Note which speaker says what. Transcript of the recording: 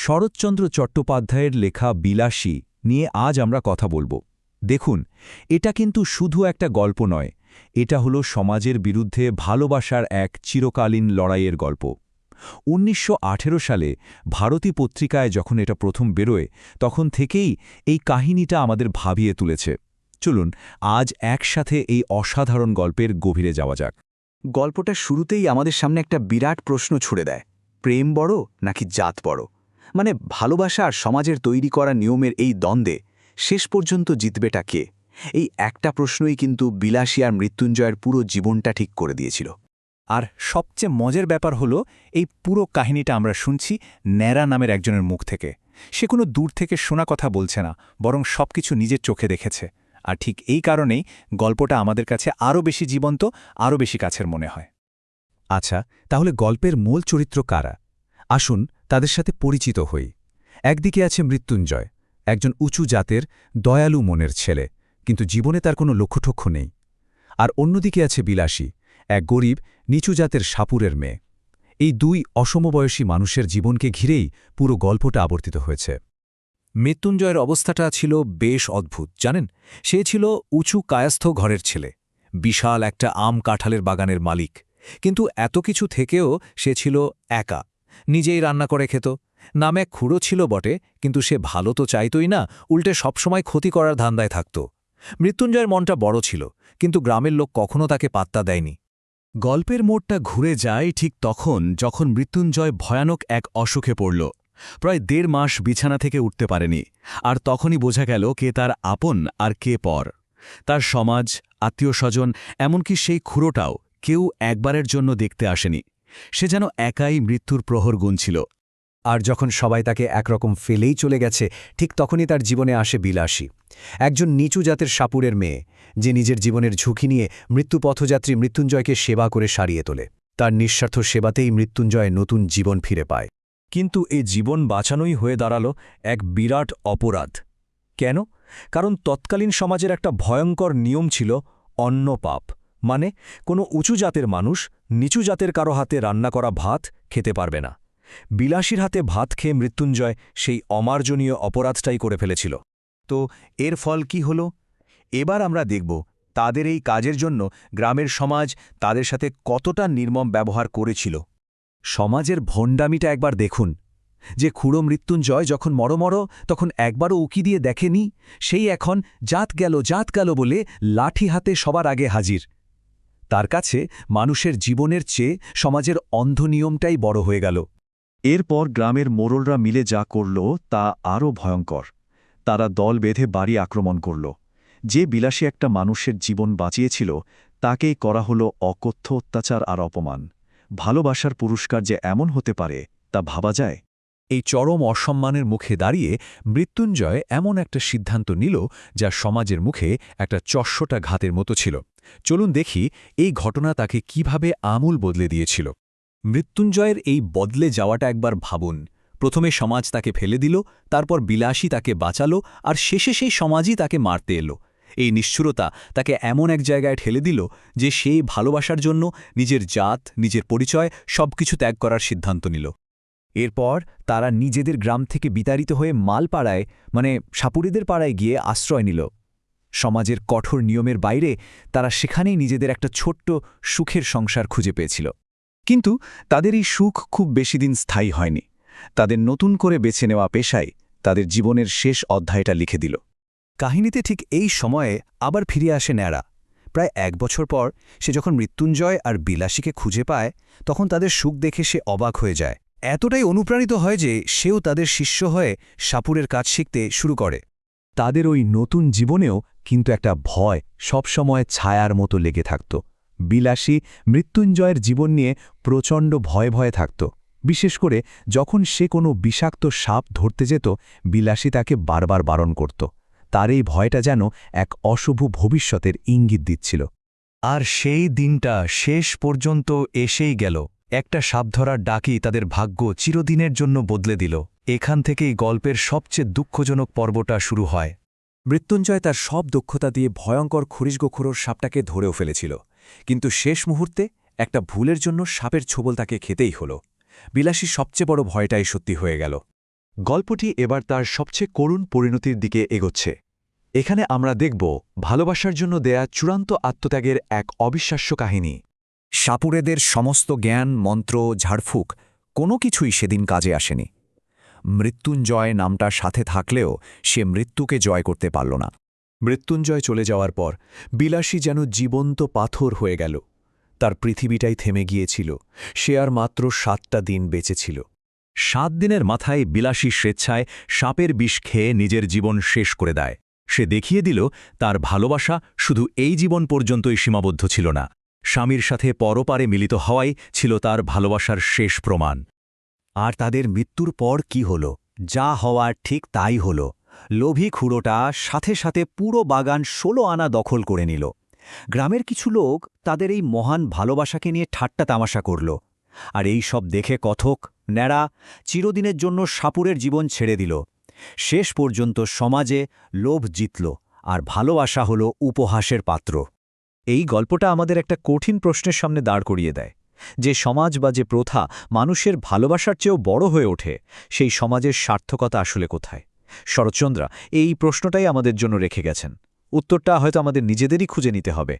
Speaker 1: শরৎচন্দ্র চট্টোপাধ্যায়ের লেখা বিলাসী নিয়ে আজ আমরা কথা বলবো। দেখুন, এটা কিন্তু শুধু একটা গল্প নয়, এটা হলো সমাজের বিরুদ্ধে ভালোবাসার এক চিরকালীন লড়াইয়ের গল্প। ১৯১৮ সালে ভারতী পত্রিকায় যখন এটা প্রথম বেরোয়, তখন থেকেই এই কাহিনীটা আমাদের ভাবিয়ে তুলেছে। চলুন আজ একসাথে এই অসাধারণ গল্পের গভীরে যাওয়া যাক।
Speaker 2: গল্পটা শুরুতেই আমাদের সামনে একটা বিরাট প্রশ্ন ছুড়ে দেয়, প্রেম বড় নাকি জাত বড়? মানে ভালোবাসা আর সমাজের তৈরি করা নিয়মের এই দ্বন্দ্বে শেষ পর্যন্ত জিতবেটা কে? এই একটা প্রশ্নই কিন্তু বিলাসী আর মৃত্যুঞ্জয়ের পুরো জীবনটা ঠিক করে দিয়েছিল।
Speaker 3: আর সবচেয়ে মজার ব্যাপার হলো, এই পুরো কাহিনীটা আমরা শুনছি ন্যাড়া নামের একজনের মুখ থেকে। সে কোনো দূর থেকে শোনা কথা বলছে না, বরং সবকিছু নিজের চোখে দেখেছে। আর ঠিক এই কারণেই গল্পটা আমাদের কাছে আরও বেশি জীবন্ত, আরও বেশি কাছের মনে হয়।
Speaker 1: আচ্ছা, তাহলে গল্পের মূল চরিত্র কারা? আসুন তাদের সাথে পরিচিত হই। একদিকে আছে মৃত্যুঞ্জয়, একজন উঁচু জাতের দয়ালু মনের ছেলে, কিন্তু জীবনে তার কোনো লক্ষ্যটক্ষ নেই। আর অন্যদিকে আছে বিলাসী, এক গরিব নিচু জাতের সাপুরের মেয়ে। এই দুই অসমবয়সী মানুষের জীবনকে ঘিরেই পুরো গল্পটা আবর্তিত হয়েছে।
Speaker 3: মৃত্যুঞ্জয়ের অবস্থাটা ছিল বেশ অদ্ভুত, জানেন। সে ছিল উঁচু কায়স্থ ঘরের ছেলে, বিশাল একটা আম কাঁঠালের বাগানের মালিক। কিন্তু এত কিছু থেকেও সে ছিল একা, নিজেই রান্না করে খেত। নামে খুঁড়ো ছিল বটে, কিন্তু সে ভালো তো চাইতই না, উল্টে সবসময় ক্ষতি করার ধান্দায় থাকত। মৃত্যুঞ্জয়ের মনটা বড় ছিল, কিন্তু গ্রামের লোক কখনো তাকে পাত্তা দেয়নি।
Speaker 4: গল্পের মোড়টা ঘুরে যায় ঠিক তখন, যখন মৃত্যুঞ্জয় ভয়ানক এক অসুখে পড়ল। প্রায় ১.৫ মাস বিছানা থেকে উঠতে পারেনি। আর তখনই বোঝা গেল কে তার আপন আর কে পর। তার সমাজ, আত্মীয়স্বজন, এমনকি সেই খুঁড়োটাও কেউ একবারের জন্য দেখতে আসেনি। সে যেন একাই মৃত্যুর প্রহর গুনছিল।
Speaker 5: আর যখন সবাই তাকে একরকম ফেলেই চলে গেছে, ঠিক তখনই তার জীবনে আসে বিলাসী, একজন নিচু জাতের সাপুরের মেয়ে, যে নিজের জীবনের ঝুঁকি নিয়ে মৃত্যুপথযাত্রী মৃত্যুঞ্জয়কে সেবা করে সারিয়ে তোলে। তার নিঃস্বার্থ সেবাতেই মৃত্যুঞ্জয় নতুন জীবন ফিরে পায়।
Speaker 1: কিন্তু এ জীবন বাঁচানোই হয়ে দাঁড়াল এক বিরাট অপরাধ। কেন? কারণ তৎকালীন সমাজের একটা ভয়ঙ্কর নিয়ম ছিল অন্নপাপ। মানে কোনো উঁচু জাতের মানুষ নিচু জাতের কারো হাতে রান্না করা ভাত খেতে পারবে না। বিলাসীর হাতে ভাত খেয়ে মৃত্যুঞ্জয় সেই অমার্জনীয় অপরাধটাই করে ফেলেছিল। তো এর ফল কি হল? এবার আমরা দেখব তাদের এই কাজের জন্য গ্রামের সমাজ তাদের সাথে কতটা নির্মম ব্যবহার করেছিল। সমাজের ভণ্ডামিটা একবার দেখুন। যে খুঁড়ো মৃত্যুঞ্জয় যখন মরমর, তখন একবারও উকি দিয়ে দেখেনি, সেই এখন জাত গেল বলে লাঠি হাতে সবার আগে হাজির। তার কাছে মানুষের জীবনের চেয়ে সমাজের অন্ধ নিয়মটাই বড় হয়ে গেল।
Speaker 4: এরপর গ্রামের মোড়লরা মিলে যা করল তা আরও ভয়ঙ্কর। তারা দল বেঁধে বাড়ি আক্রমণ করল। যে বিলাসী একটা মানুষের জীবন বাঁচিয়েছিল, তাকেই করা হলো অকথ্য অত্যাচার আর অপমান। ভালোবাসার পুরস্কার যে এমন হতে পারে তা ভাবা যায়?
Speaker 1: এই চরম অসম্মানের মুখে দাঁড়িয়ে মৃত্যুঞ্জয় এমন একটা সিদ্ধান্ত নিল, যা সমাজের মুখে একটা চস্যটা ঘাতের মতো ছিল। চলুন দেখি এই ঘটনা তাকে কিভাবে আমূল বদলে দিয়েছিল। মৃত্যুঞ্জয়ের এই বদলে যাওয়াটা একবার ভাবুন। প্রথমে সমাজ তাকে ফেলে দিল, তারপর বিলাসী তাকে বাঁচালো, আর শেষে সেই সমাজই তাকে মারতে এলো। এই নিষ্ঠুরতা তাকে এমন এক জায়গায় ঠেলে দিল যে সে ভালোবাসার জন্য নিজের জাত, নিজের পরিচয় সবকিছু ত্যাগ করার সিদ্ধান্ত নিল। এরপর তারা নিজেদের গ্রাম থেকে বিতাড়িত হয়ে মালপাড়ায়, মানে সাপুড়েদের পাড়ায় গিয়ে আশ্রয় নিল। সমাজের কঠোর নিয়মের বাইরে তারা সেখানেই নিজেদের একটা ছোট্ট সুখের সংসার খুঁজে পেয়েছিল।
Speaker 4: কিন্তু তাদের এই সুখ খুব বেশি দিন স্থায়ী হয়নি। তাদের নতুন করে বেছে নেওয়া পেশায় তাদের জীবনের শেষ অধ্যায়টা লিখে দিল।
Speaker 5: কাহিনীতে ঠিক এই সময়ে আবার ফিরে আসে ন্যাড়া। প্রায় ১ বছর পর সে যখন মৃত্যুঞ্জয় আর বিলাসীকে খুঁজে পায়, তখন তাদের সুখ দেখে সে অবাক হয়ে যায়। এতটাই অনুপ্রাণিত হয় যে সেও তাদের শিষ্য হয়ে সাপুরের কাজ শিখতে শুরু করে।
Speaker 1: তাদের ওই নতুন জীবনেও কিন্তু একটা ভয় সবসময় ছায়ার মতো লেগে থাকত। বিলাসী মৃত্যুঞ্জয়ের জীবন নিয়ে প্রচণ্ড ভয়ে থাকত। বিশেষ করে যখন সে কোনো বিষাক্ত সাপ ধরতে যেত, বিলাসী তাকে বারবার বারণ করত। তার এই ভয়টা যেন এক অশুভ ভবিষ্যতের ইঙ্গিত দিচ্ছিল।
Speaker 5: আর সেই দিনটা শেষ পর্যন্ত এসেই গেল। একটা সাপ ধরার ডাকই তাদের ভাগ্য চিরদিনের জন্য বদলে দিল। এখান থেকেই গল্পের সবচেয়ে দুঃখজনক পর্বটা শুরু হয়।
Speaker 1: মৃত্যুঞ্জয় তার সব দক্ষতা দিয়ে ভয়ঙ্কর খরিশগোখরোর সাপটাকে ধরেও ফেলেছিল, কিন্তু শেষ মুহূর্তে একটা ভুলের জন্য সাপের ছোবল তাকে খেতেই হল। বিলাসী সবচেয়ে বড় ভয়টাই সত্যি হয়ে গেল।
Speaker 2: গল্পটি এবার তার সবচেয়ে করুণ পরিণতির দিকে এগোচ্ছে। এখানে আমরা দেখব ভালোবাসার জন্য দেয়া চূড়ান্ত আত্মত্যাগের এক অবিশ্বাস্য কাহিনী।
Speaker 3: সাপুড়েদের সমস্ত জ্ঞান, মন্ত্র, ঝাড়ফুঁক কোনো কিছুই সেদিন কাজে আসেনি। মৃত্যুঞ্জয় নামটা সাথে থাকলেও সে মৃত্যুকে জয় করতে পারল না।
Speaker 5: মৃত্যুঞ্জয় চলে যাওয়ার পর বিলাসী যেন জীবন্ত পাথর হয়ে গেল। তার পৃথিবীটাই থেমে গিয়েছিল। সে আর মাত্র 7টা দিন বেঁচেছিল।
Speaker 1: 7 দিনের মাথায় বিলাসী স্বেচ্ছায় সাপের বিষ খেয়ে নিজের জীবন শেষ করে দেয়। সে দেখিয়ে দিল তার ভালোবাসা শুধু এই জীবন পর্যন্তই সীমাবদ্ধ ছিল না, স্বামীর সাথে পরপারে মিলিত হওয়াই ছিল তার ভালোবাসার শেষ প্রমাণ।
Speaker 5: আর তাদের মৃত্যুর পর কি হল? যা হওয়ার ঠিক তাই হল। লোভী খুড়োটা সাথে সাথে পুরো বাগান 16 আনা দখল করে নিল। গ্রামের কিছু লোক তাদের এই মহান ভালোবাসাকে নিয়ে ঠাট্টা তামাশা করল। আর এই সব দেখে কথক, ন্যাড়া চিরদিনের জন্য সাপুরের জীবন ছেড়ে দিল। শেষ পর্যন্ত সমাজে লোভ জিতল, আর ভালোবাসা হল উপহাসের পাত্র।
Speaker 1: এই গল্পটা আমাদের একটা কঠিন প্রশ্নের সামনে দাঁড় করিয়ে দেয়, যে সমাজ বা যে প্রথা মানুষের ভালোবাসার চেয়েও বড় হয়ে ওঠে, সেই সমাজের সার্থকতা আসলে কোথায়? শরৎচন্দ্র এই প্রশ্নটাই আমাদের জন্য রেখে গেছেন। উত্তরটা হয়তো আমাদের নিজেদেরই খুঁজে নিতে হবে।